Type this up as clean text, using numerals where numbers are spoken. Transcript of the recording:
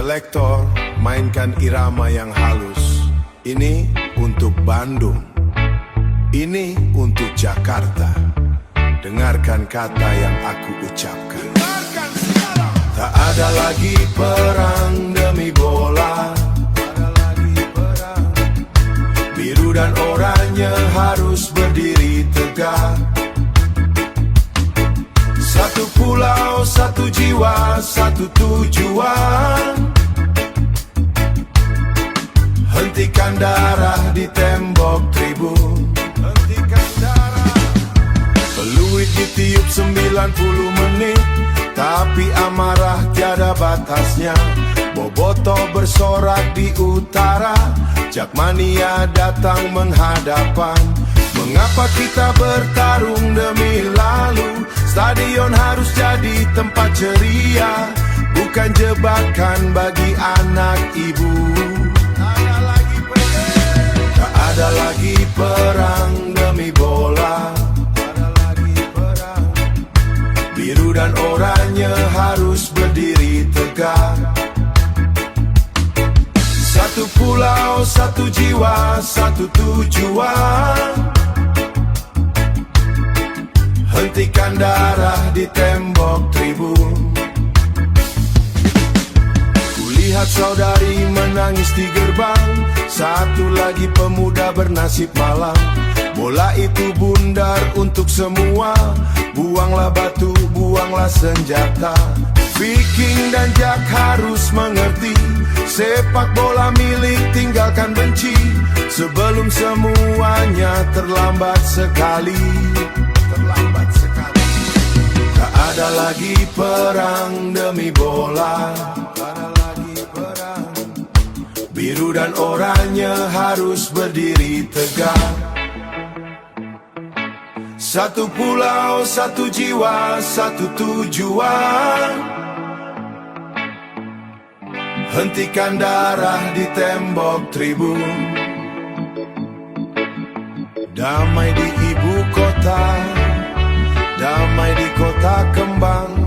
Selektor, mainkan irama yang halus. Ini untuk Bandung, ini untuk Jakarta. Dengarkan kata yang aku ucapkan. Tak ada lagi perang demi bola. Biru dan oranye harus berdiri tegak. Satu pulau, satu jiwa, satu tujuan. Hentikan darah di tembok tribun. Hentikan darah. Peluit ditiup 90 menit, tapi amarah tiada batasnya. Bobotoh bersorak di utara, Jakmania datang menghadapan. Mengapa kita bertarung demi lalu? Stadion harus jadi tempat ceria, bukan jebakan bagi anak ibu. Tak ada lagi perang demi bola. Biru dan oranye harus berdiri tegak. Satu pulau, satu jiwa, satu tujuan. Hentikan darah di tembok tribun. Kulihat saudari menangis di gerbang, satu lagi pemuda bernasib malang. Bola itu bundar untuk semua, buanglah batu, buanglah senjata. Viking dan Jack harus mengerti, sepak bola milik tinggalkan benci. Sebelum semuanya terlambat sekali. Terlambat sekali. Tak ada lagi perang demi bola. Tak ada lagi perang. Biru dan oranye harus berdiri tegak. Satu pulau, satu jiwa, satu tujuan. Hentikan darah di tembok tribun. Damai di ibu kota, damai di kota kembang.